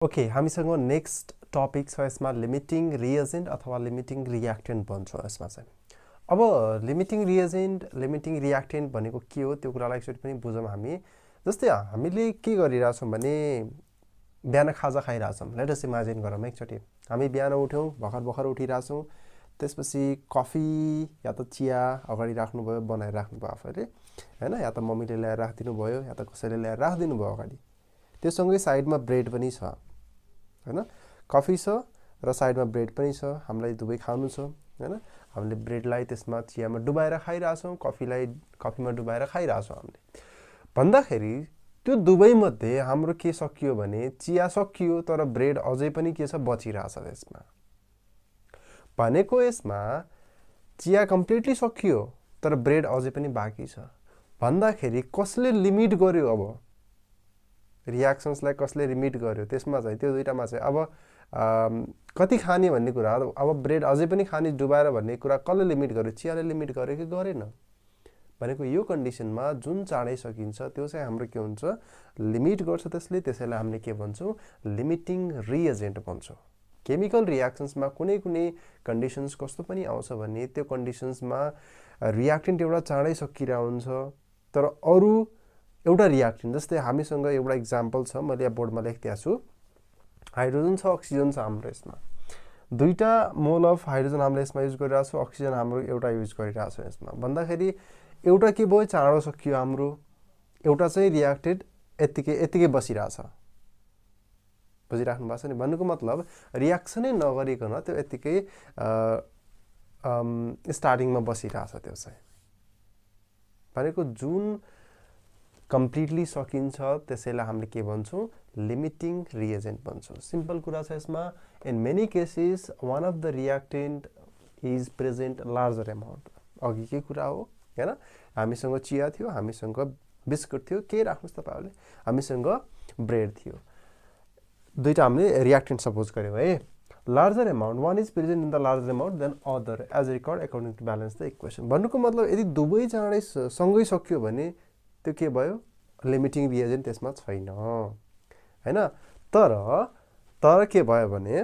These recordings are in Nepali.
ओके, हामीसँग नेक्स्ट टपिक छ यसमा लिमिटिङ रिएजेन्ट अथवा लिमिटिङ रियाक्टेन्ट भन्छ यसमा चाहिँ। अब लिमिटिङ रिएजेन्ट लिमिटिङ रियाक्टेन्ट भनेको के हो त्यो कुरालाई एकचोटि पनि बुझौँ हामी। जस्तै हामीले के गरिरहेछौँ भने बिहान खाजा खाइरहेछौँ। लेट अस इमेजिन गरौँ एकचोटि हामी बिहान उठ्यौँ, भर्खर उठिरहेछौँ, त्यसपछि कफी या त चिया अगाडि राख्नुभयो, बनाएर राख्नुभयो आफैले हैन, या त मम्मीले ल्याएर राखिदिनु भयो या त कसैले ल्याएर राखिदिनु भयो अगाडि। त्यससँगै साइडमा ब्रेड पनि छ हैन, कफी छ र साइडमा ब्रेड पनि छ, हामीलाई दुवै खानु छ हैन। हामीले ब्रेडलाई त्यसमा चियामा डुबाएर खाइरहेछौँ, कफीलाई कफीमा डुबाएर खाइरहेछौँ हामीले। भन्दाखेरि त्यो दुवै मध्ये हाम्रो के सकियो भने चिया सकियो तर ब्रेड अझै पनि के छ बचिरहेछ त्यसमा। भनेको यसमा चिया कम्प्लिटली सकियो तर ब्रेड अझै पनि बाँकी छ। भन्दाखेरि कसले लिमिट गर्यो? अब रियाक्सन्सलाई कसले लिमिट गर्यो त्यसमा चाहिँ, त्यो दुईटामा चाहिँ अब कति खाने भन्ने कुरा। अब ब्रेड अझै पनि खाने डुबाएर भन्ने कुरा कसले लिमिट गर्यो? चियाले लिमिट गर्यो कि गरेन? भनेको यो कन्डिसनमा जुन चाँडै सकिन्छ त्यो चाहिँ हाम्रो के हुन्छ, लिमिट गर्छ त्यसले। त्यसैलाई हामीले के भन्छौँ? लिमिटिङ रिएजेन्ट भन्छौँ। केमिकल रियाक्सन्समा कुनै कुनै कन्डिसन्स कस्तो पनि आउँछ भने त्यो कन्डिसन्समा रियाक्टेन्ट एउटा चाँडै सकिरहेको हुन्छ तर अरू एउटा रियाक्टेन्ट, जस्तै हामीसँग एउटा इक्जाम्पल छ, मैले यहाँ बोर्डमा लेखिदिएको छु। हाइड्रोजन छ, अक्सिजन छ हाम्रो यसमा। दुईटा मोल अफ हाइड्रोजन हामीले यसमा युज गरिरहेको छौँ, अक्सिजन हाम्रो एउटा युज गरिरहेको छौँ यसमा। भन्दाखेरि एउटा के भयो, चाँडो सकियो हाम्रो, एउटा चाहिँ रियाक्टेड यत्तिकै बसिरहेछ। बुझिराख्नु भएको छ नि? भन्नुको मतलब रियाक्सनै नगरिकन त्यो यत्तिकै स्टार्टिङमा बसिरहेछ। त्यो चाहिँ भनेको जुन कम्प्लिटली सकिन्छ त्यसैलाई हामीले के भन्छौँ? लिमिटिङ रिएजेन्ट भन्छौँ। सिम्पल कुरा छ यसमा। In many cases one of the reactant is present larger amount. अघि के कुरा हो हैन, हामीसँग चिया थियो, हामीसँग बिस्कुट थियो, के राख्नुहोस् तपाईँहरूले, हामीसँग ब्रेड थियो, दुईटा हामीले रियाक्टेन्ट सपोज गर्यौँ है। Larger amount, one is present in the larger amount than other as required according to balance the equation. भन्नुको मतलब यदि दुवै चाँडै सँगै सक्यो भने त्यो के भयो? लिमिटिङ रिएजेन्ट त्यसमा छैन हैन। तर के भयो भने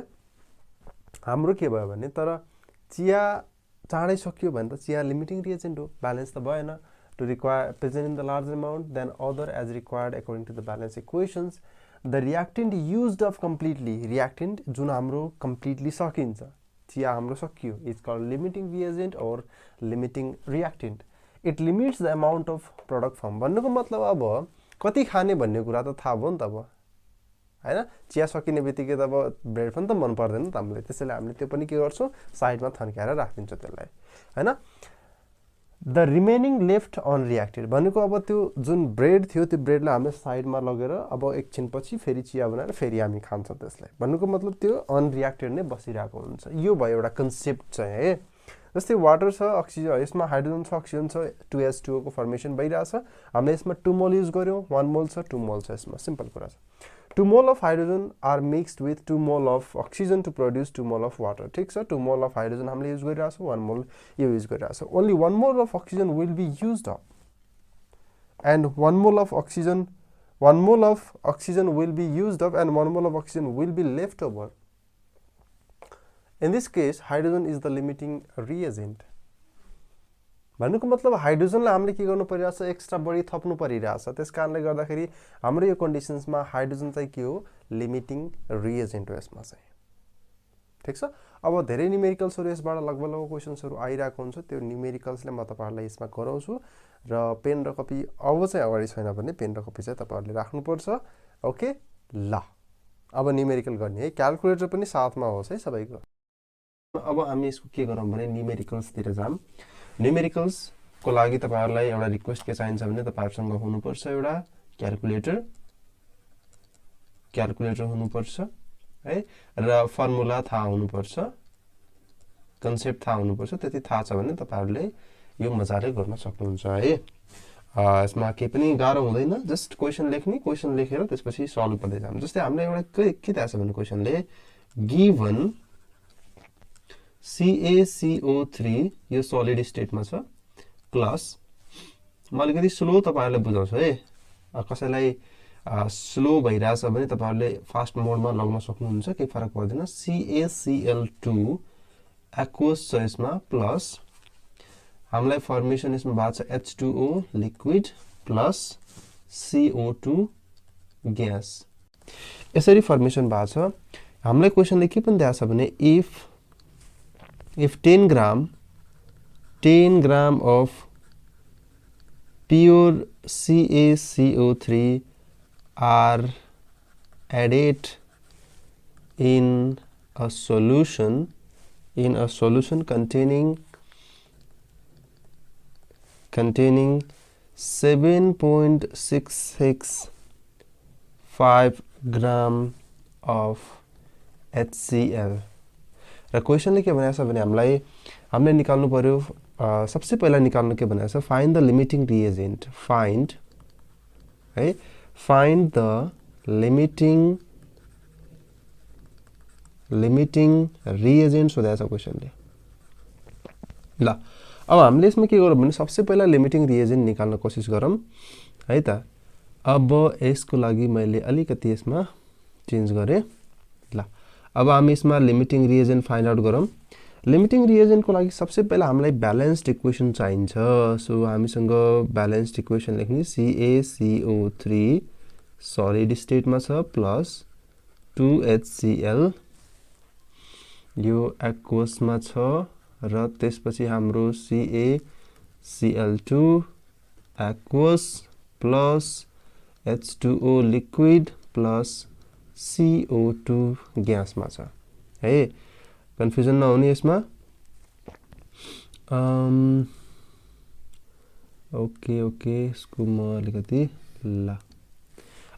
हाम्रो के भयो भने, तर चिया चाँडै सकियो भने त चिया लिमिटिङ रिएजेन्ट हो, ब्यालेन्स त भएन। To require present in the larger amount than other as required according to the balance equations. The reactant used of completely, reactant जुन हाम्रो कम्प्लिटली सकिन्छ, चिया हाम्रो सकियो, is called limiting reagent or limiting reactant. It limits the amount of product form. भन्नुको मतलब अब कति खाने भन्ने कुरा त थाहा भयो नि त अब हैन। चिया सकिने बित्तिकै त अब ब्रेड पनि त मन पर्दैन नि त हामीलाई, त्यसैले हामीले त्यो पनि के गर्छौँ, साइडमा थन्काएर राखिदिन्छौँ त्यसलाई हैन। द रिमेनिङ लेफ्ट अनरियाक्टेड भनेको अब त्यो जुन ब्रेड थियो त्यो ब्रेडलाई हामीले साइडमा लगेर अब एकछिनपछि फेरि चिया बनाएर फेरि हामी खान्छौँ त्यसलाई। भन्नुको मतलब त्यो अनरियाक्टेड नै बसिरहेको हुन्छ। यो भयो एउटा कन्सेप्ट चाहिँ है। जस्तै वाटर छ, अक्सिजन, यसमा हाइड्रोजन छ, अक्सिजन छ, 2H2O को फर्मेसन भइरहेछ। हामीले यसमा 2 मोल युज गर्यौँ, 1 मोल छ, 2 मोल छ यसमा। सिम्पल कुरा छ। 2 mole of hydrogen are mixed with 2 mole of oxygen to produce 2 mole of water. ठिक छ, 2 मोल अफ हाइड्रोजन हामीले युज गरिरहेछौँ, 1 मोल यो युज गरिरहेछौँ। Only 1 mole of oxygen will be used up and 1 mole of oxygen will be used up and 1 mole of oxygen will be left over. In this case, hydrogen is the limiting reagent. भन्नुको मतलब हाइड्रोजनलाई हामीले के गर्नु परिरहेछ, एक्स्ट्रा बढी थप्नु परिरहेछ। त्यस कारणले गर्दाखेरि हाम्रो यो कन्डिसन्समा हाइड्रोजन चाहिँ के हो, लिमिटिङ रिएजेन्ट हो यसमा चाहिँ। ठिक छ। अब धेरै न्युमेरिकल्सहरू यसबाट लगभग क्वेसन्सहरू आइरहेको हुन्छ, त्यो न्युमेरिकल्सले म तपाईँहरूलाई यसमा गराउँछु। र पेन र कपी अब चाहिँ अगाडि छैन भने पेन र कपी चाहिँ तपाईँहरूले राख्नुपर्छ। ओके ल, अब न्युमेरिकल गर्ने है, क्यालकुलेटर पनि साथमा होस् है सबैको। अब हामी यसको के गरौँ भने न्युमेरिकल्सतिर जाम। न्युमेरिकल्सको लागि तपाईँहरूलाई एउटा रिक्वेस्ट के चाहिन्छ भने तपाईँहरूसँग हुनुपर्छ एउटा क्यालकुलेटर हुनुपर्छ है, र फर्मुला थाहा हुनुपर्छ, कन्सेप्ट थाहा हुनुपर्छ। त्यति थाहा छ भने तपाईँहरूले यो मजाले गर्न सक्नुहुन्छ है। यसमा केही पनि गाह्रो हुँदैन, जस्ट क्वेसन लेख्ने, क्वेसन लेखेर त्यसपछि सल्भ गर्दै जाम। जस्तै हामीले एउटा के थाहा छ भने क्वेसनले गिभन CaCO3 यो सलिड स्टेटमा छ प्लस, म अलिकति स्लो तपाईँहरूले बुझाउँछु है, कसैलाई स्लो भइरहेछ भने तपाईहरुले फास्ट मोडमा लग्न सक्नुहुन्छ, केही फरक पर्दैन। CaCl2 एक्वस छ यसमा प्लस हामीलाई फर्मेसन यसमा भएको छ H2O liquid plus CO2 gas. यसरी फर्मेसन भएको छ। हामीलाई क्वेशनले के पनि दिएको छ भने if 10 gram of pure CaCO3 are added in a solution containing 7.665 gram of HCl। र क्वेशनले के भनेको छ भने हामीले निकाल्नु पर्यो, सबसे पहिला निकाल्नु के भनेको छ, find the limiting reagent. Find the limiting reagent सोधेको छ क्वेशनले। ल अब हामीले यसमा के गरौँ भने सबसे पहिला लिमिटिङ रिएजेन्ट निकाल्न कोसिस गरौँ है त। अब यसको लागि मैले अलिकति यसमा चेन्ज गरे। ल अब हामी यसमा लिमिटिङ रिएजेन्ट फाइन्ड आउट गरौँ। लिमिटिङ रिएजेन्टको लागि सबसे पहिला हामीलाई ब्यालेन्स्ड इक्वेसन चाहिन्छ। सो हामीसँग ब्यालेन्स्ड इक्वेसन लेख्ने CaCO3 सलिड स्टेटमा छ प्लस 2HCl यो एक्वसमा छ र त्यसपछि हाम्रो CaCl2 aqueous plus H2O liquid plus CO2 ग्यासमा छ है। कन्फ्युजन नहुने यसमा। ओके यसको म अलिकति ल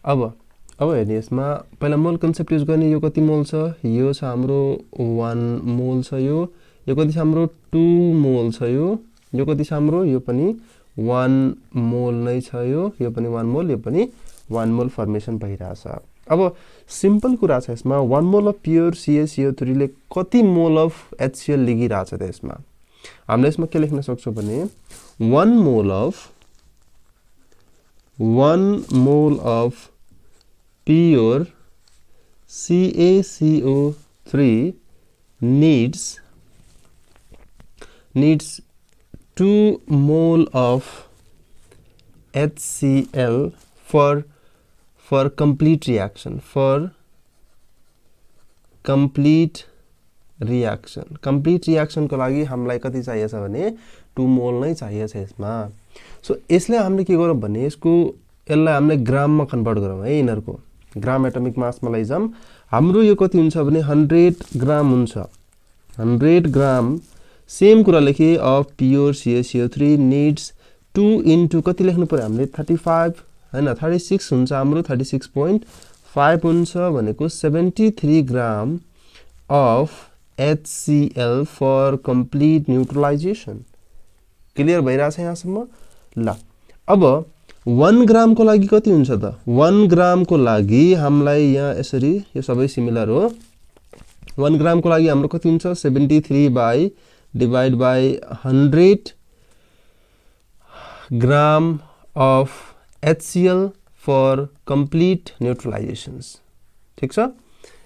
अब हेर्ने यसमा पहिला मोल कन्सेप्ट युज गर्ने। यो कति मोल छ, यो छ हाम्रो 1 मोल छ, यो कति छ हाम्रो 2 मोल छ, यो कति छ हाम्रो, यो पनि 1 मोल नै छ, यो पनि 1 मोल, यो पनि 1 मोल फर्मेसन भइरहेछ। अब सिम्पल कुरा छ यसमा 1 मोल अफ प्योर CaCO3 ले कति मोल अफ HCl लिगिरहेछ त यसमा। हामीले यसमा के लेख्न सक्छौं भने 1 mole of pure CaCO3 needs 2 mole of HCl for complete reaction, complete reaction को लागि हामीलाई कति चाहिएको छ भने 2 मोल नै चाहिएको छ यसमा। सो यसले हामीले के गरौँ भने यसलाई हामीले ग्राममा कन्भर्ट गरौँ है। यिनीहरुको ग्राम एटमिक मासमा लैजाम। हाम्रो यो कति हुन्छ भने 100 ग्राम हुन्छ। 100 ग्राम सेम कुरा लेखे of pure CaCO3 needs 2 into कति लेख्नु पर्यो हामीले 35 हैन 36 हुन्छ हाम्रो 36.5 हुन्छ भनेको 73 gram of HCl for complete neutralisation. Clear भइरा छ यहाँसम्म। ल अब 1 ग्राम को लागि कति हुन्छ त 1 ग्राम को लागि हामीलाई यहाँ यसरी यो सबै सिमिलर हो। 1 ग्राम को लागि हाम्रो कति हुन्छ 73 by divide by 100 gram of HCl for complete neutralisations. ठीक छ,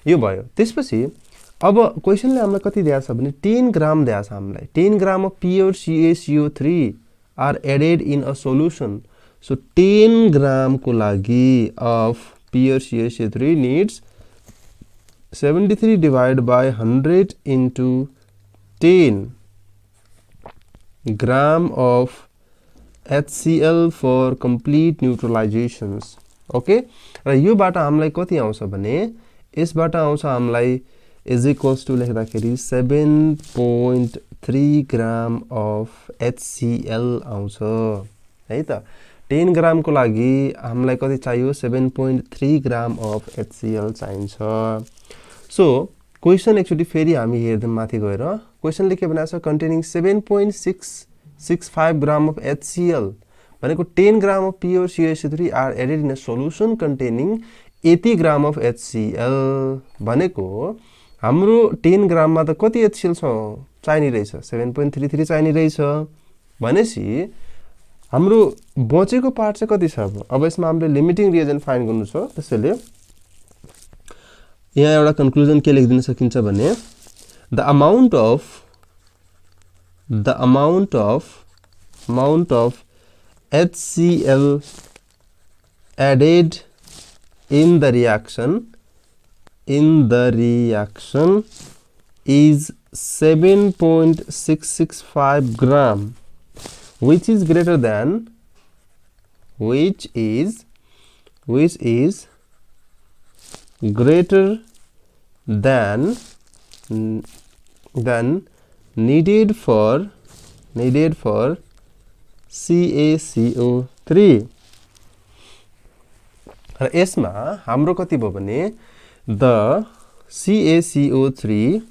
यो भयो। त्यसपछि अब क्वेशनले हामीलाई कति दिएको छ भने 10 ग्राम दिएको छ हामीलाई। 10 gram of pure CaCO3 are added in a solution. So 10 gram को लागि of pure CaCO3 needs 73 divide by 100 into 10 gram of HCl for complete neutralisations. Okay, र यो बाट हामीलाई कति आउँछ भने यसबाट आउँछ हामीलाई इज इक्वल्स टु लेख्दाखेरि 7.3 ग्राम अफ HCl आउँछ है त। 10 ग्राम को लागि हामीलाई कति चाहियो 7.3 ग्राम अफ HCl चाहिन्छ। सो क्वेशन एक्चुअली फेरि हामी हेर्दै माथि गएर क्वेशनले के भनेको छ कन्टेनिङ 7.665 ग्राम अफ HCl भनेको 10 gram of pure CaCO3 are added in a solution containing 80 gram of HCl भनेको हाम्रो 10 ग्राम मा त कति HCl छ चाहिने रहेछ 7.33 चाहिने रहेछ भनेसी हाम्रो बचेको पार्ट चाहिँ कति छ अब यसमा हामीले लिमिटिङ रिएजेन्ट फाइन्ड गर्नु छ त्यसैले यहाँ एउटा कन्क्लुजन के लेखिदिन सकिन्छ भने the amount of HCl added in the reaction is 7.665 gram, which is greater than needed for CaCO3 र यसमा हाम्रो कति भयो भने the CaCO3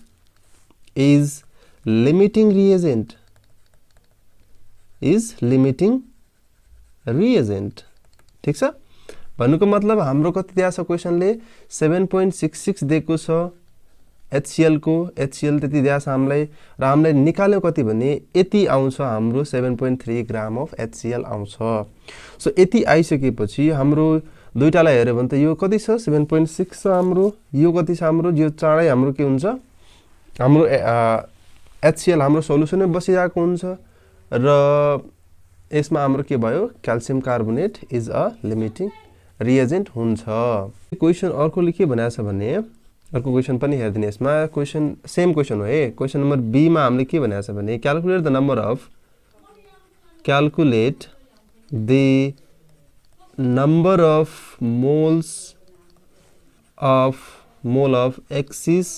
is limiting reagent ठीक छ भन्नुको मतलब हाम्रो कति दिएको छ क्वेशनले 7.66 दिएको छ HCl को HCl त्यति दिएको छ हामीलाई र हामीले निकाल्यो कति भने यति आउँछ हाम्रो 7.3 ग्राम अफ HCl आउँछ सो यति आइसकेपछि हाम्रो दुईटालाई हेर्यो भने त यो कति छ 7.6 छ हाम्रो यो कति छ हाम्रो यो चाँडै हाम्रो के हुन्छ हाम्रो HCl हाम्रो सोलुसनमै बसिरहेको हुन्छ र यसमा हाम्रो के भयो calcium carbonate is a limiting reagent हुन्छ क्वेशन अर्कोले के भनेको छ भने अर्को क्वेशन पनि हेर्दिने यसमा क्वेशन सेम क्वेशन हो है क्वेशन नम्बर बी मा हामीले के भनेको छ भने calculate the number of mole of excess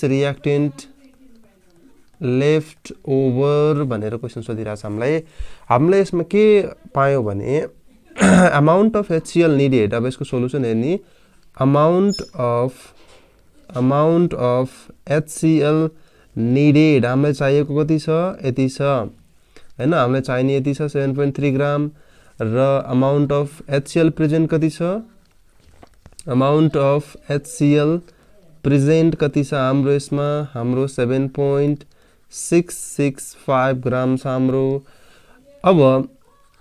reactant left over भनेर क्वेशन सोधिरहेछ हामीलाई यसमा के पायो भने amount of HCl needed अब यसको सोलुसन हेर्ने amount of HCl needed हामीलाई चाहिएको कति छ यति छ हैन हामीलाई चाहिने यति छ 7.3 ग्राम र amount of HCl present कति छ amount of HCl present कति छ हाम्रो यसमा हाम्रो 7.665 ग्राम छ हाम्रो अब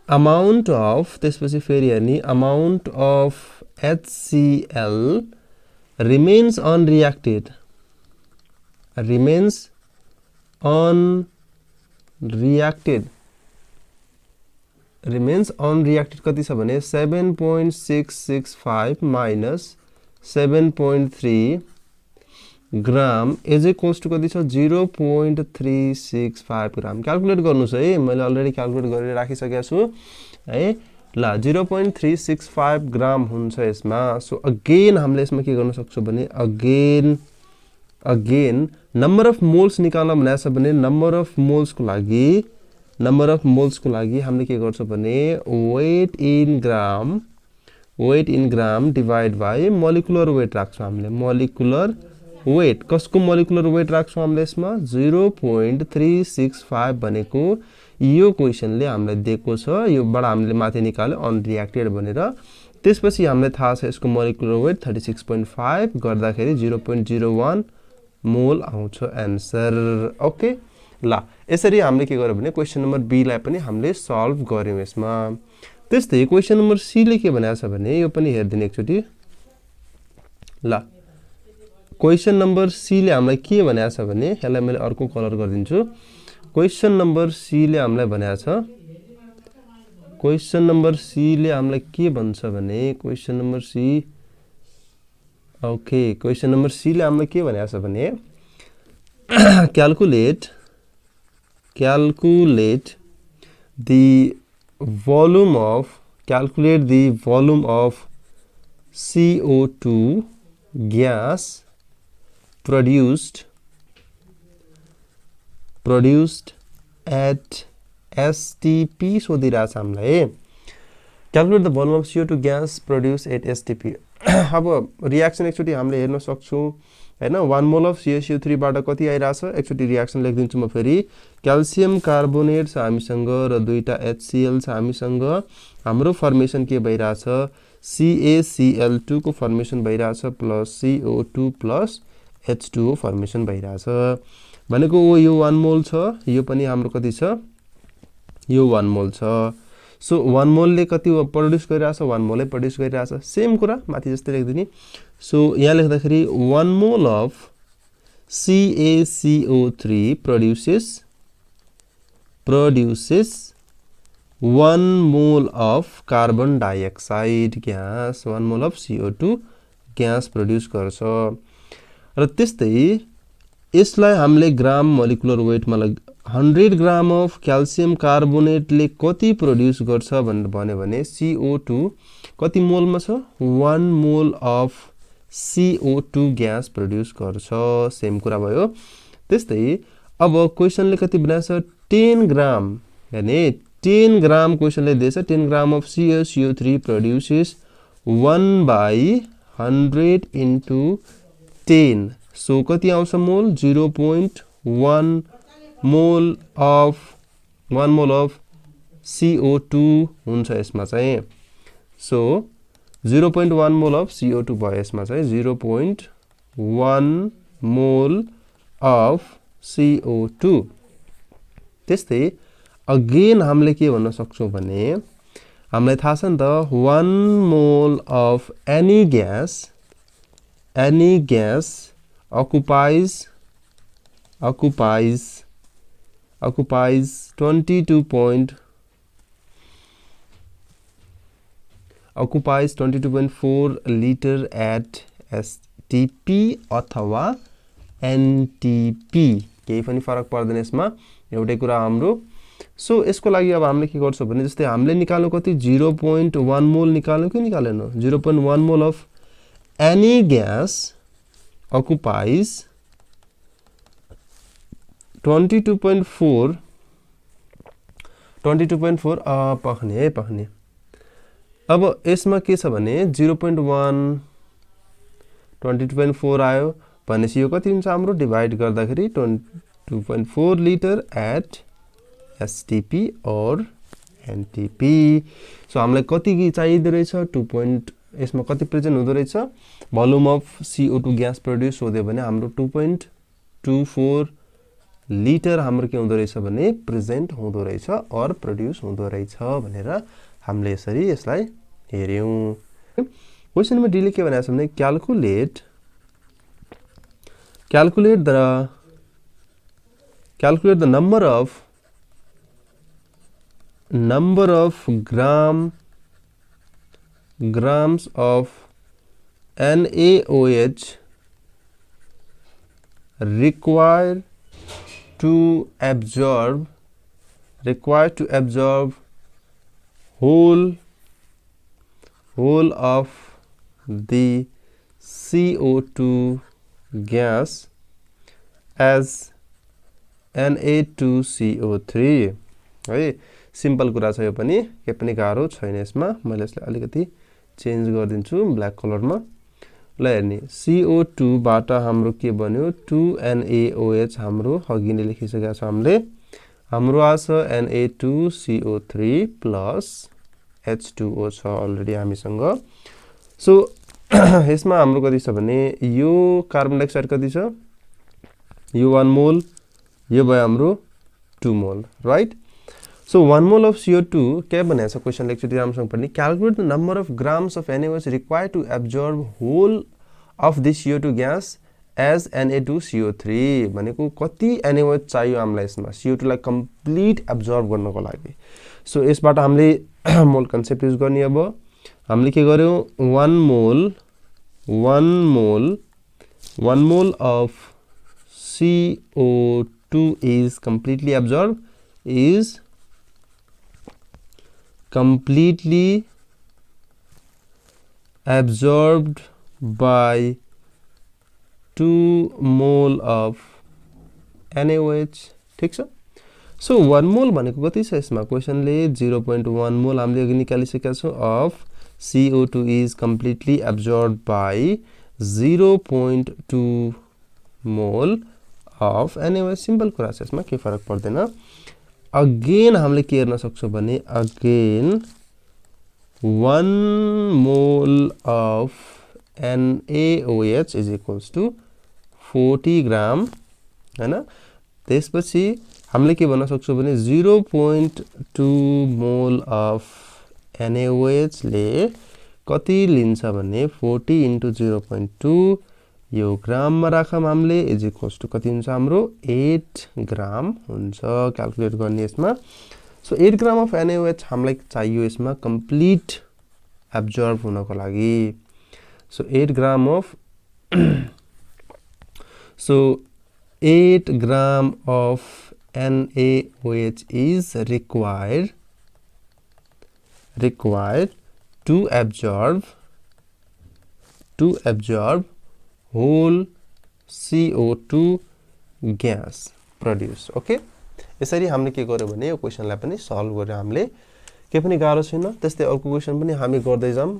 amount of त्यसपछि फेरि हेर्ने amount of HCl remains unreacted कति छ भने 7.665 minus 7.3 gram is equals to कति छ 0.365 ग्राम क्याल्कुलेट गर्नुस् है मैले अलरेडी क्याल्कुलेट गरेर राखिसकेको छु है ल 0.365 ग्राम हुन्छ यसमा सो अगेन हामीले यसमा के गर्न सक्छौं भने अगेन नम्बर अफ मोल्स निकाल्न भनेको छ भने नम्बर अफ मोल्स को लागि हामीले के गर्छौं भने weight in gram divide by molecular weight राख्छौं हामीले मोलिकुलर वेट कसको मोलिकुलर वेट राख्छौं हामीले यसमा 0.365 भनेको यो क्वेशनले हामीलाई दिएको छ यो बाट हामीले माथि निकाल्यो अनरिएक्टेड भनेर त्यसपछि हामीलाई थाहा छ यसको मोलिकुलर वेट 36.5 गर्दाखेरि 0.01 मोल आउँछ आन्सर ओके ल यसरी हामीले के गर्यो भने क्वेशन नम्बर बी लाई पनि हामीले सल्भ गर्यौं यसमा त्यस्तै क्वेशन नम्बर सी ले के भनेको छ भने यो पनि हेर्दिने एकचोटी ल क्वेशन नम्बर सी ले हामीलाई के भनेको छ भने यसलाई मैले अर्को कलर गर्दिन्छु क्वेशन नम्बर सी ले हामीलाई भनेको छ क्वेशन नम्बर सी ले हामीलाई के भन्छ भने question number C okay question number C ले हामीलाई के भनेको छ भने calculate the volume of CO2 gas produced at STP सोधिरहेछ हामीलाई calculate the volume of CO2 gas produced at STP अब रिएक्सन एकचोटी हामीले हेर्न सक्छौं हैन 1 मोल अफ CaCO3 बाट कति आइराछ एकचोटी रिएक्सन लेख्दिन्छु म फेरि क्याल्सियम कार्बोनेट छ हामीसँग र दुईटा HCl छ हामीसँग हाम्रो फर्मेसन के भइराछ CaCl2 को फर्मेसन भइराछ plus CO2 plus H2O formation भइराछ भनेको यो 1 मोल छ, यो पनि हाम्रो कति छ, यो 1 मोल छ। सो 1 मोलले कति प्रोड्युस गरिरहेछ, 1 मोलै प्रोड्युस गरिरहेछ। सेम कुरा माथि जस्तै लेख्दिने। सो यहाँ लेख्दाखेरि 1 mole of CaCO3 produces 1 mole of carbon dioxide gas, 1 mole of CO2 gas produce गर्छ। र त्यस्तै यसलाई हामीले ग्राम मोलिकुलर वेटमा 100 ग्राम अफ क्याल्सियम कार्बोनेटले कति प्रोड्युस गर्छ भनेर भन्यो भने CO2 कति मोलमा छ, 1 mole of CO2 gas produce गर्छ। सेम कुरा भयो। त्यस्तै अब क्वेशनले कति बनाछ, 10 ग्राम, यानी 10 ग्राम क्वेशनले दिएछ, 10 gram of CaCO3 produces 1/100 into 10। So कति आउँछ मोल, 0.1 mole of 1 mole of CO2 हुन्छ यसमा चाहिँ। सो 0.1 मोल अफ CO2 भयो यसमा चाहिँ, 0.1 मोल अफ CO2। त्यस्तै अगेन हामीले के भन्न सक्छौं भने हामीलाई थाहा छ नि त 1 mole of any gas occupies 22.4 liter at STP अथवा NTP, केही पनि फरक पर्दैन यसमा, एउटै कुरा हाम्रो। सो यसको लागि अब हामीले के गर्छौं भने जस्तै हामीले निकाल्नु कति 0.1 मोल निकाल्नु कि निकालेन, 0.1 mole of any gas occupies 22.4 पख्ने। अब यसमा के छ भने 0.1 22.4 आयो भनेपछि यो कति हुन्छ हाम्रो, डिवाइड गर्दाखेरि 22.4 लिटर एट STP और NTP। सो हामीलाई कति चाहिँदो रहेछ, 2. यसमा कति प्रेजेन्ट हुँदो रहेछ, volume of CO2 gas produce सोध्यो भने हाम्रो 2.24 लिटर हाम्रो के हुँदो रहेछ भने प्रेजेन्ट हुँदो रहेछ और प्रोड्युस हुँदो रहेछ भनेर हामीले यसरी यसलाई हेर्यौं। क्वेशनमा डीले के भनेको छ भने calculate the number of grams of NaOH required to absorb whole of the CO2 gas as Na2CO3 है। सिम्पल कुरा छ यो पनि, के पनि गाह्रो छैन यसमा। मैले यसलाई अलिकति चेन्ज गर्दिन्छु ब्ल्याक कलरमा। ल हेर्ने, CO2 बाट हाम्रो के बन्यो, 2NaOH हाम्रो अघि नै लेखिसकेका छ हामीले, हाम्रो आछ Na2CO3 प्लस H2O छ अलरेडी हामीसँग। सो यसमा हाम्रो कति छ भने यो कार्बन डाइअक्साइड कति छ, यो 1 मोल, यो भयो हाम्रो 2 मोल, right. So 1 mole of CO2 के भनेको छ क्वेशन एकचोटी राम्रोसँग पढ्ने, calculate the number of grams of NaOH required to absorb whole of this CO2 gas as Na2CO3 भनेको कति NaOH चाहियो हामीलाई यसमा CO2 लाई कम्प्लिट एब्जर्ब गर्नको लागि। सो यसबाट हामीले मोल कन्सेप्ट युज गर्ने। अब हामीले के गर्यौं, 1 mole of CO2 is completely absorbed by 2 mole of NaOH, ठीक छ। सो 1 मोल भनेको कति छ यसमा क्वेशनले 0.1 मोल हामीले अघि निकालिसकेका छौं of CO2 is completely absorbed by 0.2 mole of NaOH। Simple कुरा छ यसमा, के फरक पर्दैन। अगेन हामीले के हेर्न सक्छौं भने again 1 mole of NaOH is equals to 40 ग्राम हैन, त्यसपछि हामीले के भन्न सक्छौं भने 0.2 मोल अफ NaOH ले कति लिन्छ भने 40 into 0.2 यो ग्राममा राखम हामीले इज इक्वल्स टु कति हुन्छ हाम्रो 8 ग्राम हुन्छ क्याल्कुलेट गर्ने यसमा सो 8 ग्राम अफ NaOH हामीलाई चाहियो यसमा कम्प्लिट एब्जर्ब हुनको लागि so 8 gram of so 8 gram of NaOH is required to absorb whole CO2 gas produce okay यसरी हामीले के गर्यो भने यो क्वेशनलाई पनि सल्भ गर्यो हामीले के पनि गाह्रो छैन त्यस्तै अर्को क्वेशन पनि हामी गर्दै जाम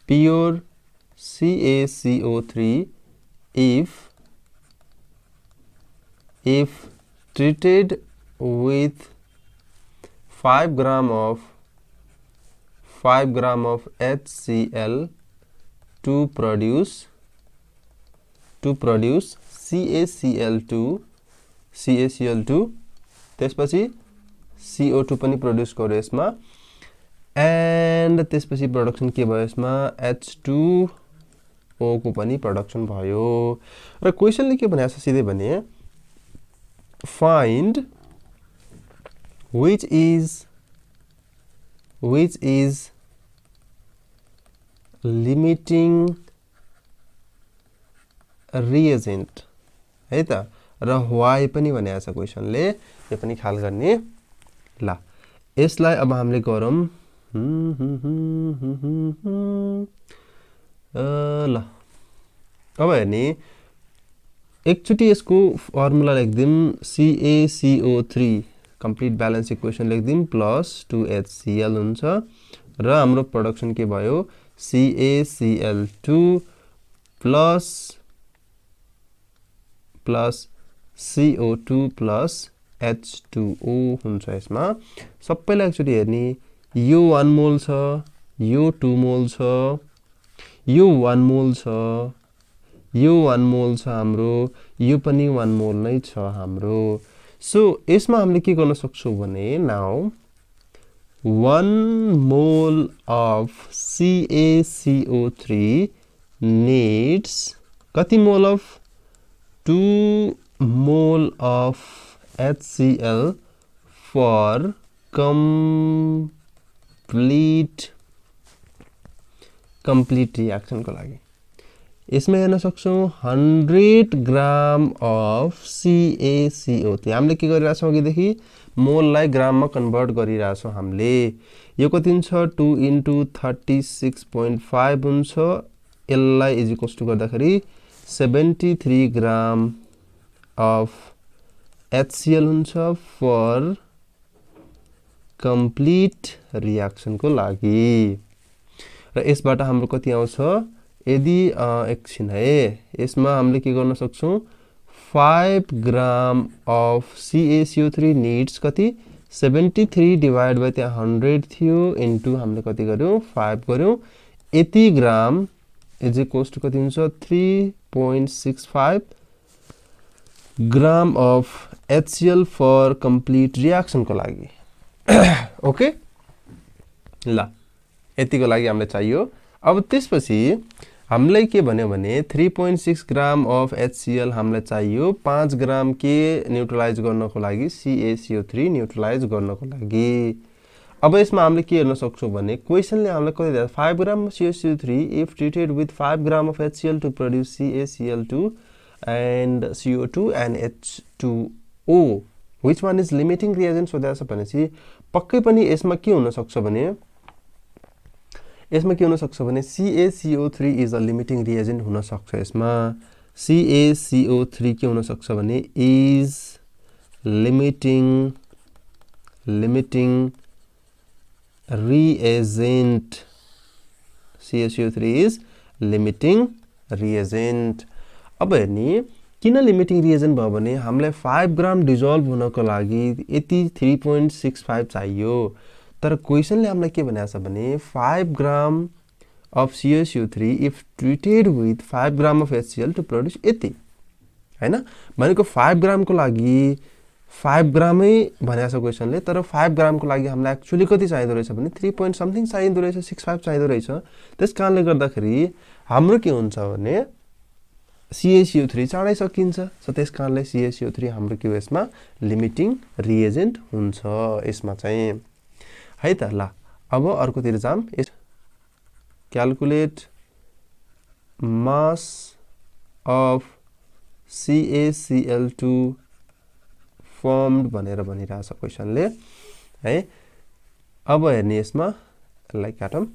pure CaCO3 if treated with 5 gram of HCl to produce CaCl2 त्यसपछि CO2 पनि प्रोड्युस गर्यो यसमा एन्ड त्यसपछि प्रोडक्सन के भयो यसमा H2O को पनि प्रोडक्सन भयो र क्वेशनले के भनेछ सिधै भने find which is limiting reagent है त र why पनि भनेछ क्वेशनले यो पनि ख्याल गर्ने ल यसलाई अब हामीले गरौँ ल अब हेर्ने एकचोटी यसको फर्मुला लेख्दिम CaCO3 कम्प्लिट ब्यालेन्स इक्वेसन लेख्दिम प्लस 2HCl हुन्छ र हाम्रो प्रोडक्सन के भयो CaCl2 plus CO2 plus H2O हुन्छ यसमा सबैलाई एकचोटी हेर्ने यो 1 मोल छ यो 2 मोल छ यो 1 मोल छ यो 1 मोल छ हाम्रो यो पनि 1 मोल नै छ हाम्रो सो यसमा हामीले के गर्न सक्छौं भने now 1 mole of CaCO3 needs कति mole of 2 mole of HCl for complete reaction को लागि यसमा हेर्न सक्छौं 100 ग्राम अफ CaCO3 हामीले के गरिराछौं अघिदेखि मोललाई ग्राममा कन्भर्ट गरिराछौं हामीले यो कति हुन्छ 2 into 36.5 हुन्छ यसलाई इज इक्वल्स टु गर्दाखेरि 73 ग्राम अफ HCl हुन्छ फर कम्प्लिट रियाक्सन को लागि र यसबाट हाम्रो कति आउँछ यदि एकछिन है यसमा हामीले के गर्न सक्छौं 5 ग्राम अफ CaCO3 नीड्स कति 73 डिवाइड बाइ त्यहाँ 100 थियो इन्टु हामीले कति गर्यौं 5 गर्यौं यति ग्राम इज इक्वल्स टु कति हुन्छ 3.65 gram of HCl for complete reaction को लागि ओके ल यतिको लागि हामीलाई चाहियो अब त्यसपछि हामीलाई के भन्यो भने 3.6 ग्राम अफ HCl हामीलाई चाहियो 5 ग्राम के न्यूट्रलाइज गर्नको लागि CaCO3 न्यूट्रलाइज गर्नको लागि अब यसमा हामीले के हेर्न सक्छौं भने क्वेशनले हामीलाई कति दिन्छ 5 gram CaCO3 if treated with 5 gram of HCl to produce CaCl2 and CO2 and H2O which one is limiting reagent सोधेछ भनेपछि पक्कै पनि यसमा के हुन सक्छ भने CaCO3 is a limiting reagent हुन सक्छ यसमा CaCO3 के हुन सक्छ भने is limiting reagent CaCO3 is limiting reagent अब हेर्नी किन लिमिटिङ रिएजेन्ट भयो भने हामीलाई 5 ग्राम डिजोल्भ हुनको लागि यति 3.65 चाहियो तर क्वेशनले हामीलाई के भनेछ भने 5 ग्राम of CaCO3 if treated with 5 gram of HCl to produce यति हैन भनेको 5 ग्रामको लागि 5 ग्रामै भनेको छ क्वेशनले तर 5 ग्रामको लागि हामीलाई एक्चुअली कति चाहिदो रहेछ भने 3 point समथिङ चाहिदो रहेछ 65 चाहिदो रहेछ त्यसकारणले गर्दाखेरि हाम्रो के हुन्छ भने CaCO3 चाँडै सकिन्छ सो त्यसकारणले CaCO3 हाम्रो के हो यसमा लिमिटिङ रिएजेन्ट हुन्छ यसमा चाहिँ है त ल अब अर्कोतिर जाम calculate mass of CaCl2 formed भनेर भनिरहेछ क्वेशनले है अब हेर्ने यसमा यसलाई काटौं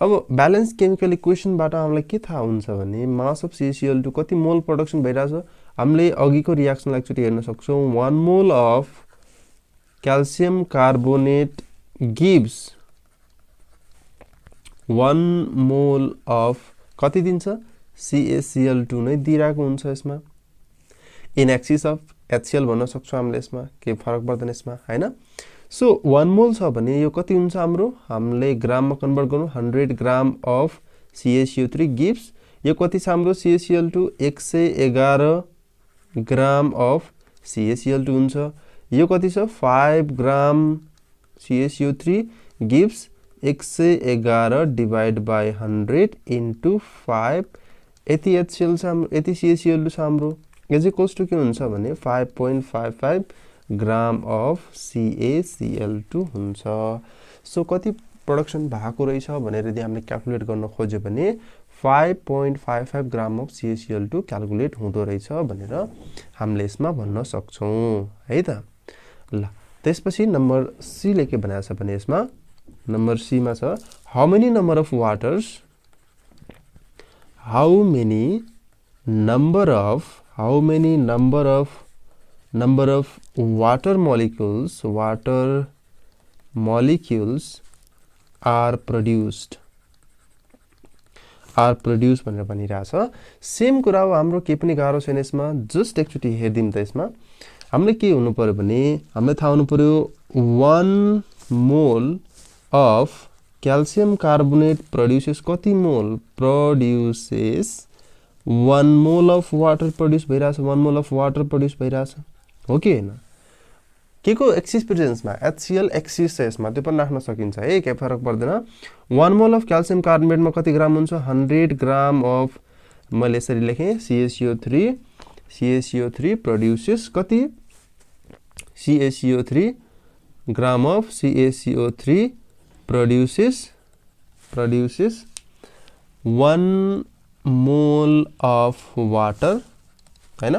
अब ब्यालेन्स केमिकल इक्वेशनबाट हामीलाई के थाहा हुन्छ भने मास अफ CaCl2 कति मोल प्रोडक्सन भइराछ हामीले अघिको रिएक्सनलाई एकचोटी हेर्न सक्छौं 1 mole of calcium carbonate gives 1 mole of कति दिन्छ CaCl2 नै दिइराको हुन्छ यसमा इन एक्सिस अफ HCl भन्न सक्छौं हामीले यसमा के फरक पर्दैन यसमा हैन सो 1 मोल छ भने यो कति हुन्छ हाम्रो हामीले ग्राममा कन्भर्ट गर्नु 100 ग्राम अफ CaCO3 गिव्स यो कति छ हाम्रो CaCl2 111 ग्राम अफ CaCl2 हुन्छ यो कति छ 5 gram CaCO3 gives 111 divide by 100 into 5 यति HCl छ हाम्रो यति CaCl2 छ हाम्रो इज इक्वल्स टु के हुन्छ भने 5.55 ग्राम अफ CaCl2 हुन्छ सो कति प्रोडक्सन भएको रहेछ भनेर यदि हामीले क्याल्कुलेट गर्न खोज्यो भने 5.55 ग्राम अफ CaCl2 क्याल्कुलेट हुँदो रहेछ भनेर हामीले यसमा भन्न सक्छौं है त ल त्यसपछि नम्बर सी ले के भनेको छ भने यसमा नम्बर सी मा छ how many number of waters how many number of water molecules are produced भनेर भनिरहेछ सेम कुरा हो हाम्रो के पनि गाह्रो छैन यसमा जस्ट एकचोटी हेर्दिम त यसमा हामीले के हुनु पर्यो भने हामीले थाहा हुनु पर्यो 1 mole of calcium carbonate produces कति मोल produces 1 mole of water produce भइराछ 1 mole of water produce भइराछ हो कि हैन के को एक्सिस प्रेजेन्समा HCl एक्सिस छ यसमा त्यो पनि राख्न सकिन्छ है के फरक पर्दैन 1 मोल अफ क्याल्सियम कार्बोनेटमा कति ग्राम हुन्छ 100 ग्राम अफ मैले यसरी लेखे CaCO3 प्रोड्युसेस कति CaCO3 gram of CaCO3 produces 1 mole of water हैन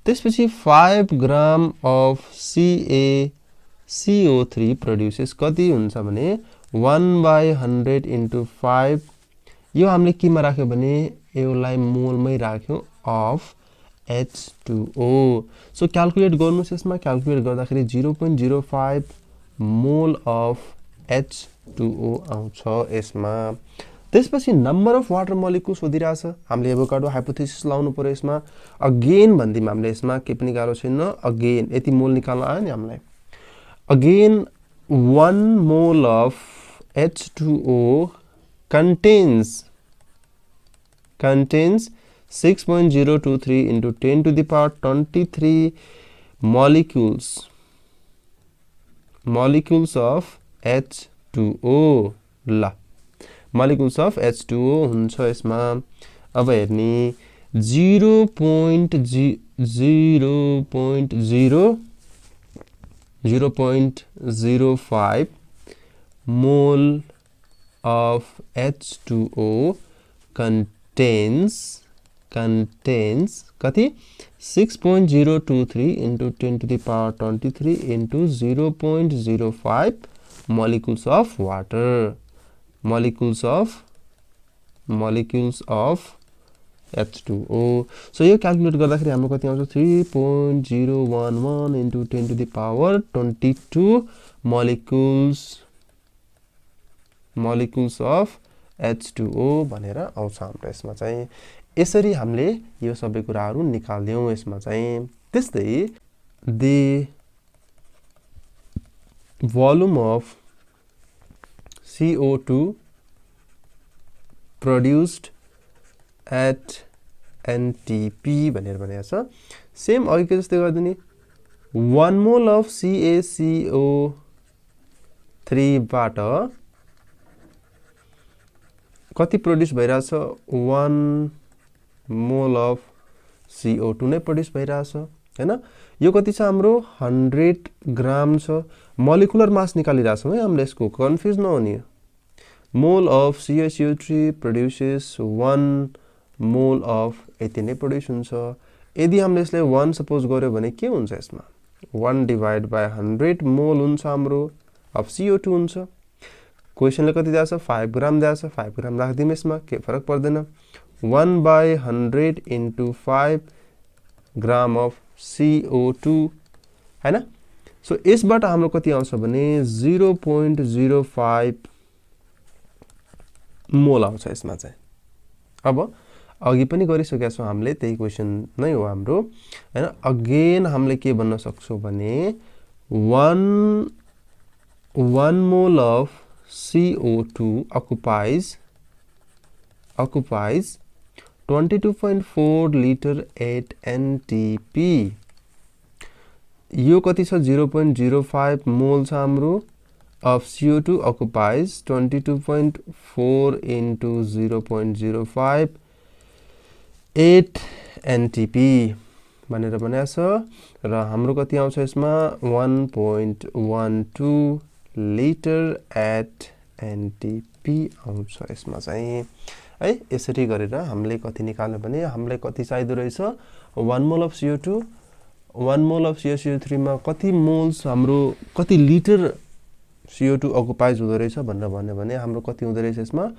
त्यसपछि 5 ग्राम अफ CaCO3 प्रोड्युसेस कति हुन्छ भने 1/100 इन्टु 5 यो हामीले केमा राख्यो भने यसलाई मोलमै राख्यो अफ H2O सो क्याल्कुलेट गर्नुस् यसमा क्याल्कुलेट गर्दाखेरि 0.05 मोल अफ H2O आउँछ यसमा त्यसपछि नम्बर अफ वाटर मोलिक्युल्स सोधिरहेछ हामीले एभोगाड्रो हाइपोथेसिस लाउनु पर्यो यसमा अगेन भन्दिम हामीले यसमा के पनि गाह्रो छैन अगेन यति मोल निकाल्न आयो नि हामीलाई again 1 mole of H2O contains 6.023 into 10 to the power 23 molecules of H2O ल molecules of H2O हुन्छ यसमा अब हेर्ने 0.05 mole of H2O contains कति 6.023 into 10 to the power 23 into 0.05 molecules of water molecules of H2O so यो क्याल्कुलेट गर्दाखेरि हाम्रो कति आउँछ 3.011 into 10 to the power 22 molecules of H2O भनेर आउँछ हाम्रो यसमा चाहिँ यसरी हामीले यो सबै कुराहरु निकाल्दियौ यसमा चाहिँ त्यस्तै the volume of CO2 produced at NTP भनेर भनेको छ। सेम अघिको जस्तै गरिदिने 1 मोल अफ CaCO3 बाट कति प्रोड्युस भइरहेछ 1 मोल अफ CO2 नै प्रोड्युस भइरहेछ हैन। यो कति छ हाम्रो 100 ग्राम छ। मोलिकुलर मास निकालिरहेछौँ है हामीले, यसको कन्फ्युज नहुने। Mole of CaCO3 produces 1 mole of यति नै प्रोड्युस हुन्छ। यदि हामीले यसलाई 1 सपोज गर्यो भने के हुन्छ यसमा 1 डिवाइड बाइ 100 मोल हुन्छ हाम्रो अफ CO2 हुन्छ। क्वेशनले कति दिएको छ 5 ग्राम दिएको छ। 5 ग्राम राख्दिम यसमा, के फरक पर्दैन। 1/100 इन्टु 5 ग्राम अफ CO2 हैन। सो यसबाट हाम्रो कति आउँछ भने 0.05 मोल आउँछ यसमा चाहिँ। अब अघि पनि गरिसकेका छौँ हामीले, त्यही क्वेशन नै हो हाम्रो हैन। अगेन हामीले के भन्न सक्छौँ भने 1 mole of CO2 occupies 22.4 liter at NTP। यो कति छ 0.05 मोल छ हाम्रो of CO2 occupies 22.4 into 0.05 8 NTP भनेर भनेको छ। र हाम्रो कति आउँछ यसमा 1.12 लिटर एट NTP आउँछ यसमा चाहिँ है। यसरी गरेर हामीले कति निकाल्यो भने हामीलाई कति चाहिँदो रहेछ 1 mole of CO2 1 mole of CaCO3 मा कति मोल्स हाम्रो कति लिटर CO2 अकुपाइज हुँदो रहेछ भनेर भन्यो भने हाम्रो कति हुँदो रहेछ यसमा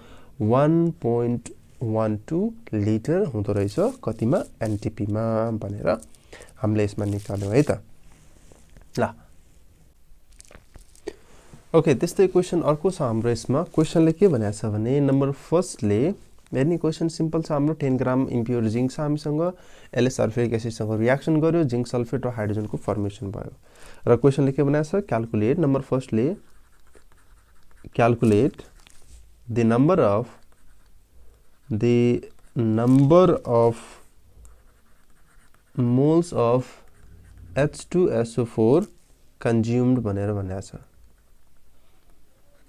1.12 लिटर हुँदो रहेछ कतिमा NTP मा भनेर हामीले यसमा निकाल्यौं है त। ल ओके, त्यस्तै क्वेशन अर्को छ हाम्रो यसमा। क्वेशनले के भनेको छ भने नम्बर फर्स्टले हेर्ने क्वेशन सिम्पल छ हाम्रो 10 ग्राम इम्प्योर जिंक छ हामीसँग। यसले सल्फ्युरिक एसिडसँग रियाक्सन गर्यो, जिंक सल्फेट र हाइड्रोजनको फर्मेसन भयो। र क्वेशनले के भनेको छ क्याल्कुलेट नम्बर फर्स्टले calculate the number of moles of H2SO4 consumed भनेर भनेको छ।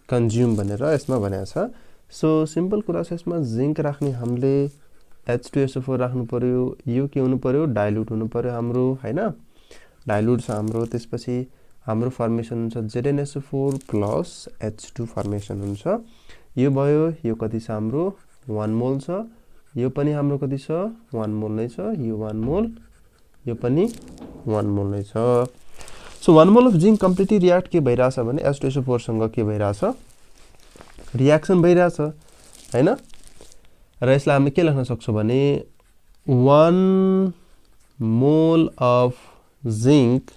कन्ज्युम भनेर यसमा भनेको छ। सो सिम्पल कुरा छ यसमा जिंक राख्ने हामीले H2SO4 राख्नु पर्यो। यो के हुनु पर्यो डाइल्युट हुनु पर्यो हाम्रो हैन। डाइल्युट छ हाम्रो, त्यसपछि हाम्रो फर्मेसन हुन्छ ZnSO4 प्लस H2 फर्मेसन हुन्छ। यो भयो, यो कति छ हाम्रो 1 मोल छ। यो पनि हाम्रो कति छ 1 मोल नै छ। यो 1 मोल, यो पनि 1 मोल नै छ। So 1 mole of zinc completely react के भइराछ भने H2SO4 सँग के भइराछ रियाक्सन भइराछ हैन। र यसलाई हामी के लेख्न सक्छौं भने 1 mole of zinc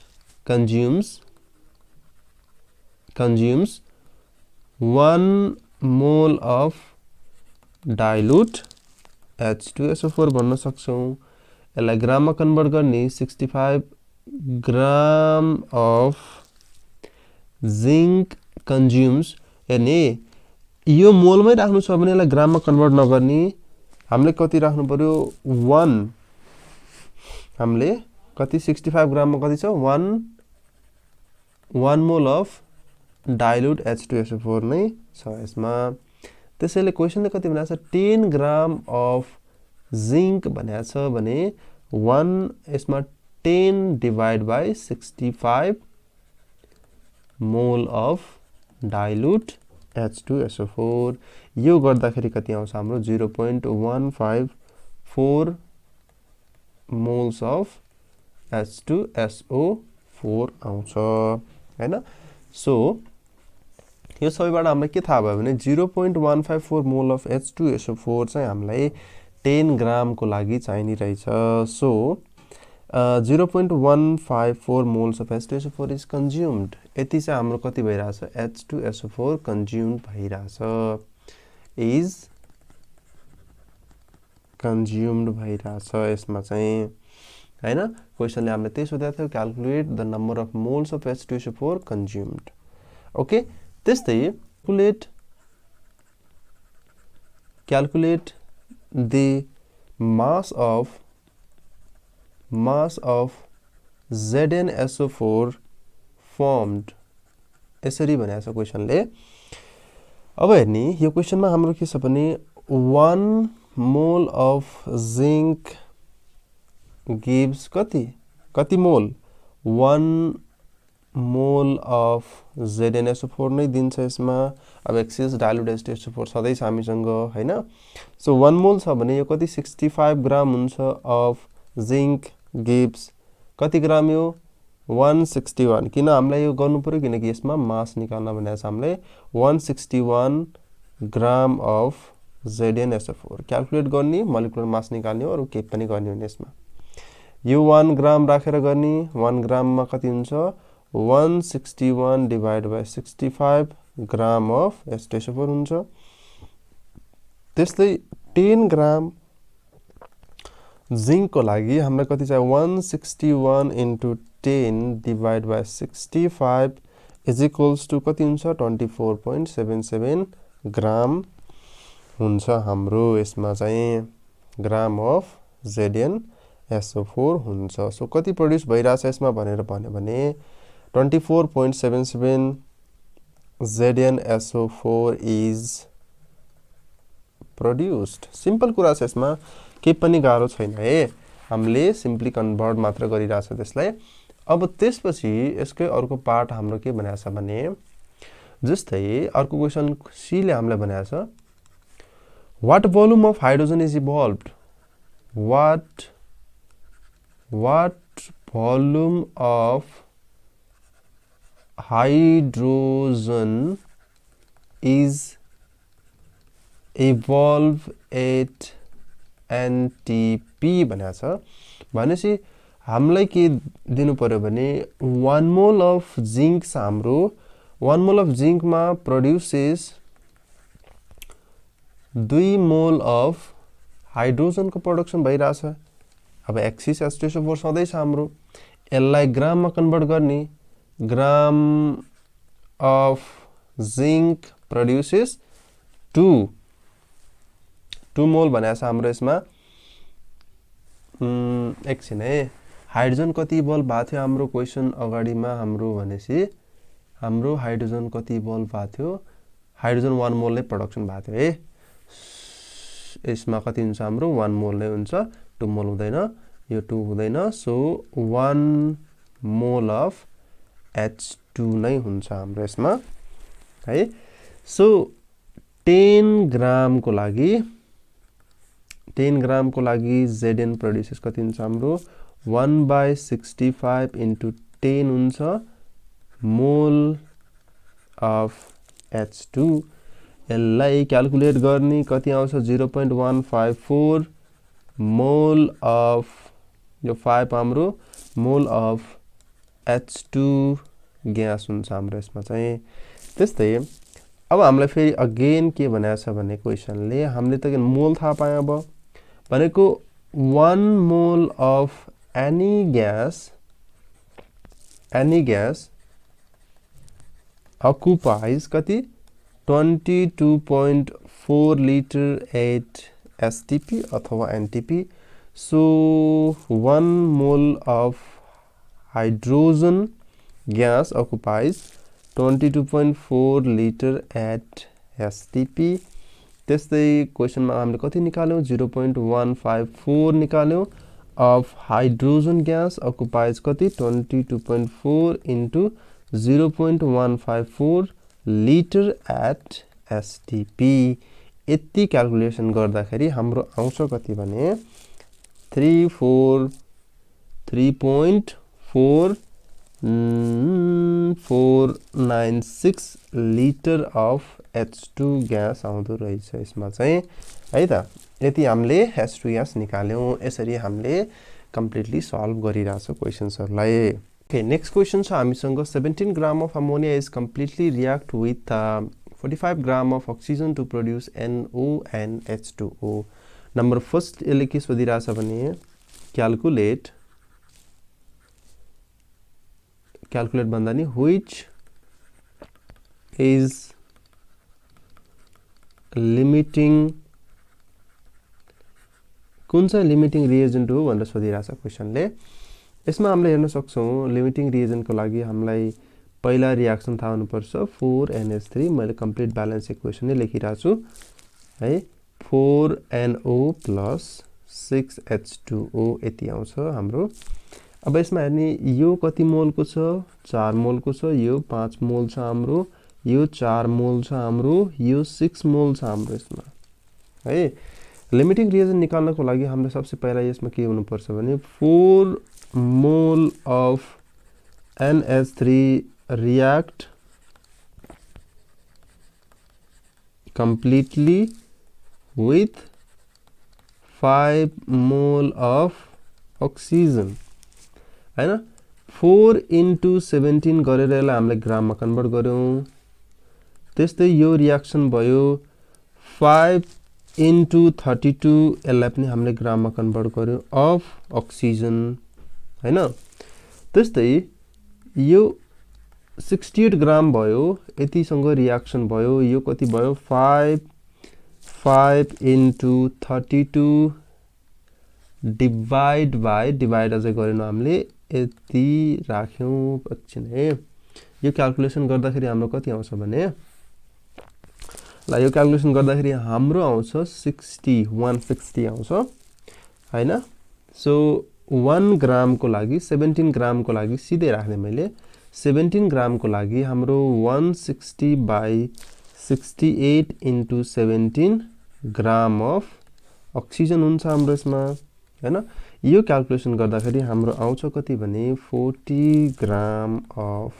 consumes 1 mole of dilute H2SO4 भन्न सक्छौं। यसलाई ग्राममा कन्भर्ट गर्ने 65 ग्राम अफ जिंक consumes। यानी यो मोलमै राख्नु छ भने यसलाई ग्राममा कन्भर्ट नगर्ने हामीले कति राख्नु पर्यो 1 हामीले कति 65 ग्राममा कति छ 1 मोल अफ डाइल्युट H2SO4 नै छ यसमा। त्यसैले क्वेशनले कति भनेको छ 10 ग्राम अफ जिंक भनेको छ भने 1 यसमा 10 divide by 65 mole of dilute H2SO4। यो गर्दाखेरि कति आउँछ हाम्रो 0.154 मोल्स अफ H2SO4 आउँछ हैन। सो यो सबैबाट हामीलाई के थाहा भयो भने 0.154 मोल अफ H2SO4 चाहिँ हामीलाई 10 ग्राम को लागि चाहिने रहेछ। So 0.154 moles of H2SO4 is consumed. यति चाहिँ हाम्रो कति भइराछ H2SO4 कन्ज्युम्ड भइराछ, इज कन्ज्युम्ड भइराछ यसमा चाहिँ हैन। क्वेशनले हामीले त्यही सोधेको थियो calculate the number of moles of H2SO4 consumed. Okay, त्यस्तै calculate the mass of ZnSO4 formed यसरी भनेको छ क्वेशनले। अब हेर्नी यो क्वेशनमा हाम्रो के छ भने 1 mole of zinc gives कति मोल 1 mole of ZnSO4 नै दिन्छ यसमा। अब एक्सिस डाइल्युट SO4 सधैं छ हामीसँग हैन। सो 1 मोल छ भने यो कति 65 ग्राम हुन्छ अफ जिंक गिव्स कति ग्राम यो 161। किन हामीलाई यो गर्नु पर्यो किनकि यसमा मास निकाल्न भनेको छ हामीले 161 ग्राम अफ ZnSO4 क्याल्कुलेट गर्ने मोलिकुलर मास निकाल्ने हो अरु केही पनि गर्ने हुने यसमा। यो 1 ग्राम राखेर गर्ने 1 ग्राममा कति हुन्छ 161 divide by 65 gram of SO4 हुन्छ। त्यस्तै 10 ग्राम जिंक को लागि हामीलाई कति चाहियो 161 into 10 divide by 65 is equals to कति हुन्छ 24.77 ग्राम हुन्छ हाम्रो यसमा चाहिँ ग्राम अफ ZnSO4 हुन्छ। सो कति प्रोड्युस भइराछ यसमा भनेर भन्यो भने 24.77 ZnSO4 इज प्रोड्युस्ड। सिम्पल कुरा छ यसमा केही पनि गाह्रो छैन है। हामीले सिम्पली कन्भर्ट मात्र गरिराछ त्यसलाई। अब त्यसपछि यसकै अर्को पार्ट हाम्रो के भनेको छ भने जस्तै अर्को क्वेशन सी ले हामीलाई भनेको छ What volume of hydrogen is evolved? What volume of hydrogen is evolved at NTP भनेको छ। भनेपछि हामीलाई के दिनु पर्यो भने 1 mole of zinc छ हाम्रो 1 mole of zinc मा produces 2 mole of hydrogen को प्रोडक्सन भइराछ। अब एक्सिस SO4 सधैं छ हाम्रो यसलाई ग्राम मा कन्भर्ट गर्ने ग्राम of zinc produces 2 मोल भनेको छ हाम्रो यसमा। एकछिन है हाइड्रोजन कति इभल्भ भएको थियो हाम्रो क्वेशन अगाडिमा हाम्रो भनेसी हाम्रो हाइड्रोजन कति इभल्भ भएको थियो हाइड्रोजन 1 मोल नै प्रोडक्सन भएको थियो है। यसमा कति हुन्छ हाम्रो 1 मोल नै हुन्छ 2 मोल हुँदैन यो 2 हुँदैन। सो 1 मोल अफ H2 नै हुन्छ हाम्रो यसमा है। सो 10 ग्राम को लागि Zn प्रोड्युसेस कति हुन्छ हाम्रो 1/65 into 10 हुन्छ मोल अफ H2। यसलाई क्याल्कुलेट गर्ने कति आउँछ 0.154 मोल अफ यो 5 हाम्रो मोल अफ H2 ग्यास हुन्छ हाम्रो यसमा चाहिँ। त्यस्तै अब हामीलाई फेरि अगेन के भनेको छ भने क्वेशनले हामीले त मोल थाहा पायौं अब भनेको 1 mole of any gas occupies कति 22.4 liter at STP अथवा NTP। So 1 mole of hydrogen gas occupies 22.4 liter at STP। त्यस्तै क्वेशनमा हामीले कति निकाल्यौ 0.154 निकाल्यौ of hydrogen gas occupies कति 22.4 into 0.154 liter at STP। यति क्याल्कुलेसन गर्दाखेरि हाम्रो आउँछ कति भने 3.496 लिटर अफ H2 ग्यास आउँदो रहेछ यसमा चाहिँ है त। यति हामीले H2 ग्यास निकाल्यौं। यसरी हामीले कम्प्लिटली सल्भ गरिराछ क्वेशन्सहरुलाई। Okay, next question छ हामीसँग 17 gram of ammonia is completely react with 45 gram of oxygen to produce NO and H2O। Number first यसले के सोधिराछ भने क्याल्कुलेट भन्दा नि which is limiting कुन चाहिँ लिमिटिङ रिएजेन्ट हो भनेर सोधिरहेछ क्वेशनले। यसमा हामीले हेर्न सक्छौं लिमिटिङ रिएजेन्टको लागि हामीलाई पहिला रियाक्सन थाहा हुनुपर्छ 4NH3 मैले कम्प्लिट ब्यालेन्स इक्वेसन नै लेखिरहेको छु है 4NO + 6H2O यति आउँछ हाम्रो। अब यसमा हेर्ने यो कति मोलको छ 4 मोलको छ, यो 5 मोल छ हाम्रो, यो 4 मोल छ हाम्रो, यो 6 मोल छ हाम्रो यसमा है। लिमिटिङ रिएजेन्ट निकाल्नको लागि हामीले सबसे पहिला यसमा के हुनुपर्छ भने 4 mole of NH3 react completely with 5 mole of oxygen हैन। 4 × 17 गरेर यसलाई हामीले ग्राममा कन्भर्ट गर्यौं। त्यस्तै यो रियाक्सन भयो 5 × 32 यसलाई पनि हामीले ग्राममा कन्भर्ट गर्यौं अफ अक्सिजन हैन। त्यस्तै यो 68 ग्राम भयो, यतिसँग रियाक्सन भयो, यो कति भयो 5 × 32 डिवाइड बाइ डिवाइड अझै गरेन हामीले यति राख्यौं एकछिन है। यो क्याल्कुलेसन गर्दाखेरि हाम्रो कति आउँछ भने ल यो क्याल्कुलेसन गर्दाखेरि हाम्रो आउँछ 160 आउँछ हैन। सो 1 ग्राम को लागि 17 ग्राम को लागि सिधै राख्ने मैले 17 ग्राम को लागि हाम्रो 160/68 × 17 ग्राम अफ अक्सिजन हुन्छ हाम्रो यसमा हैन। यो क्याल्कुलेसन गर्दाखेरि हाम्रो आउँछ कति भने 40 ग्राम अफ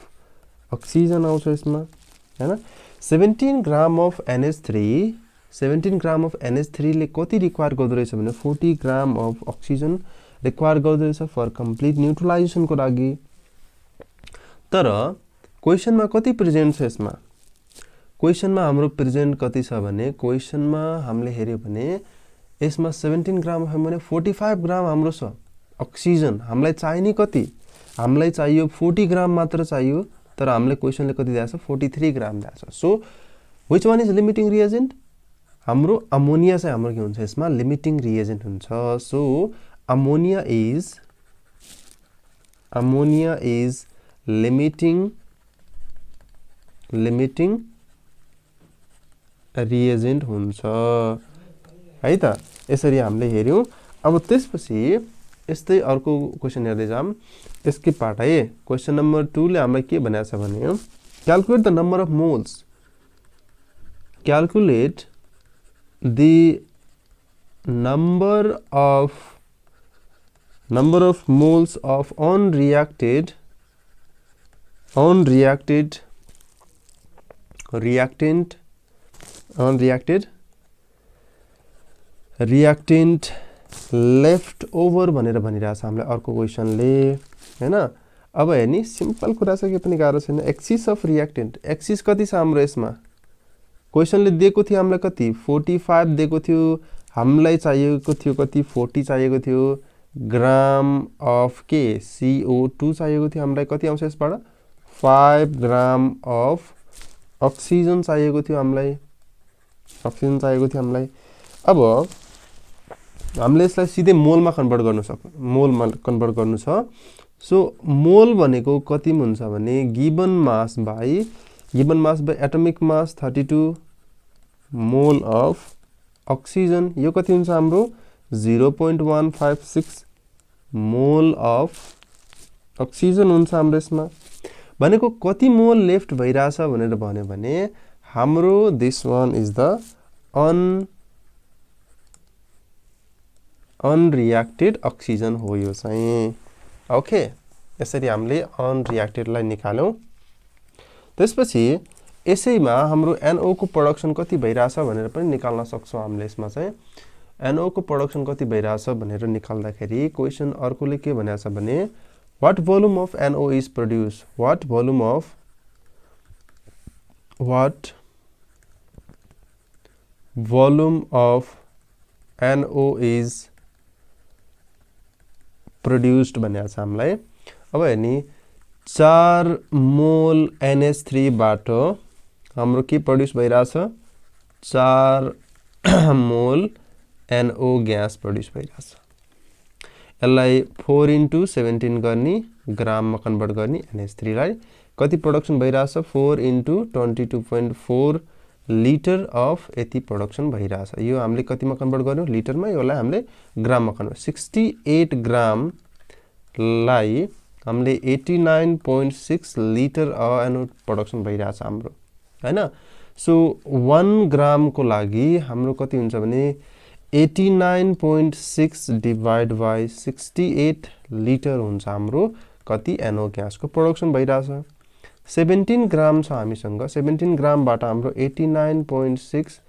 अक्सिजन आउँछ यसमा हैन। 17 ग्राम of NH3 17 gram of NH3 ले कति रिक्वायर गर्दो रहेछ भने 40 ग्राम अफ अक्सिजन रिक्वायर गर्दो रहेछ फर कम्प्लिट न्यूट्रलाइजेसन को लागि। तर क्वेशनमा कति प्रेजेन्ट छ यसमा क्वेशनमा हाम्रो प्रेजेन्ट कति छ भने क्वेशनमा हामीले हेर्यो भने यसमा 17 ग्राम हो भने 45 ग्राम हाम्रो छ अक्सिजन। हामीलाई चाहिने कति हामीलाई चाहियो 40 ग्राम मात्र चाहियो, तर हामीले क्वेशनले कति दिएको छ 43 ग्राम दिएको छ। So which one is limiting reagent हाम्रो अमोनिया चाहिँ हाम्रो के हुन्छ यसमा लिमिटिङ रिएजेन्ट हुन्छ। So ammonia is limiting reagent हुन्छ है त। यसरी हामीले हेर्यौं। अब त्यसपछि यस्तै अर्को क्वेशन हेर्दै जाम यसकै पार्ट है। क्वेशन नम्बर 2 ले हामीलाई के भनेको छ भने calculate the number of moles calculate the number of moles of unreacted reactant left over भनेर भनिरहेछ हामीलाई अर्को क्वेशनले हैन। अब हेर्नी सिम्पल कुरा छ के पनि गाह्रो छैन। एक्सिस अफ रियाक्टेन्ट एक्सिस कति छ हाम्रो यसमा क्वेशनले दिएको थियो हामीलाई कति 45 दिएको थियो, हामीलाई चाहिएको थियो कति 40 चाहिएको थियो, ग्राम अफ के CO2 चाहिएको थियो हामीलाई कति आउँछ यसबाट 5 ग्राम अफ अक्सिजन चाहिएको थियो हामीलाई अब हामीले यसलाई सिधै मोलमा कन्भर्ट गर्नु छ। सो मोल भनेको कति हुन्छ भने given mass by atomic mass 32 mole of oxygen यो कति हुन्छ हाम्रो 0.156 मोल अफ अक्सिजन हुन्छ हाम्रो यसमा। भनेको कति मोल लेफ्ट भइराछ भनेर भन्यो भने हाम्रो this one is the unreacted oxygen हो यो चाहिँ ओके। यसरी हामीले अनरियाक्टेड लाई निकाल्यौं। त्यसपछि यसैमा हाम्रो NO को प्रोडक्सन कति भइराछ भनेर पनि निकाल्न सक्छौं हामीले। यसमा चाहिँ NO को प्रोडक्सन कति भइराछ भनेर निकाल्दाखेरि क्वेशन अर्कोले के भनेछ भने what volume of NO is produced what volume of NO is produced भनेछ हामीलाई। अब हेर्नी 4 मोल NH3 बाट हाम्रो के प्रोड्युस भइराछ 4 मोल NO ग्यास प्रड्युस भइरहेछ। यसलाई 4 into 17 गर्ने ग्राममा कन्भर्ट गर्ने NH3 लाई कति प्रोडक्सन भइरहेछ 4 into 22.4 लिटर अफ यति प्रोडक्सन भइरहेछ। यो हामीले कतिमा कन्भर्ट गर्यो लिटरमा, योलाई हामीले ग्राममा कन्भर्ट 68 ग्राम लाई हामीले 89.6 लिटर एनोड प्रोडक्सन भइरहेछ हाम्रो हैन। सो 1 ग्राम को लागि हाम्रो कति हुन्छ भने 89.6 डिवाइड बाइ 68 लिटर हुन्छ हाम्रो कति NO ग्यास को प्रोडक्सन भइरहेछ। 17 ग्राम छ हामीसँग, 17 ग्राम बाट हाम्रो 89.6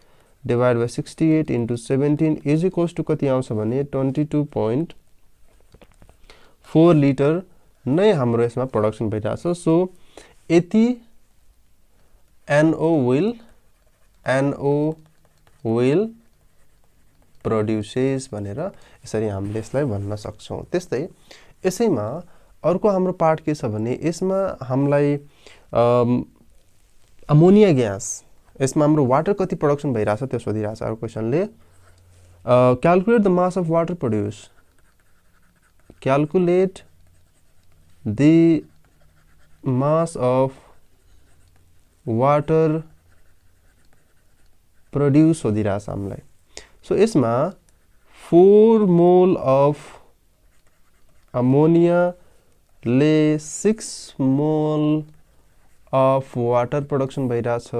divide by 68 into 17 is equals to कति आउँछ भने 22.4 लिटर नै हाम्रो यसमा प्रोडक्सन भइरहेछ। सो यति NO will produces भनेर यसरी हामीले यसलाई भन्न सक्छौं। त्यस्तै यसैमा अर्को हाम्रो पार्ट के छ भने यसमा हामीलाई अमोनिया ग्यास, यसमा हाम्रो वाटर कति प्रोडक्सन भइरहेछ त्यो सोधिरहेछ अरु क्वेशनले। Calculate the mass of water produce, calculate the mass of water produce सोधिरहेछ हामीलाई। सो यसमा 4 मोल अफ अमोनिया ले 6 मोल अफ वाटर प्रोडक्सन भइरहेछ।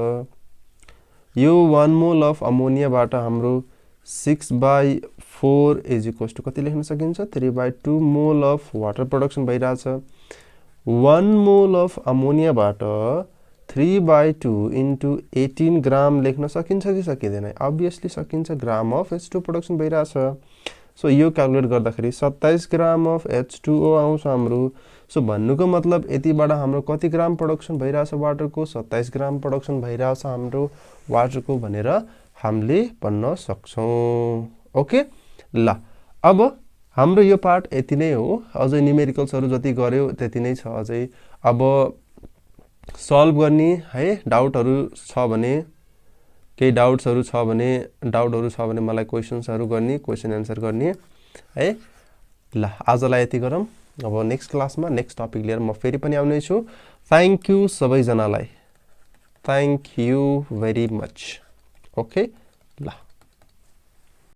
यो 1 मोल अफ अमोनिया बाट हाम्रो 6/4 इज इक्वल्स टु कति लेख्न सकिन्छ 3/2 मोल अफ वाटर प्रोडक्सन भइरहेछ। 1 मोल अफ अमोनिया बाट 3/2 into 18 ग्राम लेख्न सकिन्छ कि सकिदैन? obviously सकिन्छ, ग्राम अफ H2 प्रोडक्सन भइरहेछ। सो यो क्याल्कुलेट गर्दाखेरि 27 ग्राम अफ H2O आउँछ हाम्रो। सो भन्नुको मतलब यतिबाट हाम्रो कति ग्राम प्रोडक्सन भइरहेछ वाटरको 27 ग्राम प्रोडक्सन भइरहेछ हाम्रो वाटरको भनेर हामीले भन्न सक्छौं। ओके ल, अब हाम्रो यो पार्ट यति नै हो। अझै न्यूमेरिकल्सहरु जति गर्यो त्यति नै छ अझै। अब सल्भ गर्ने है, डाउटहरु छ भने केही डाउट्सहरु छ भने मलाई क्वेशन्सहरु गर्ने, क्वेशन आन्सर गर्ने है। ल आजलाई यति गरौँ। अब नेक्स्ट क्लासमा नेक्स्ट टपिक लिएर म फेरि पनि आउने छु। थ्यांक यू सबैजनालाई, thank you very much. Okay ल।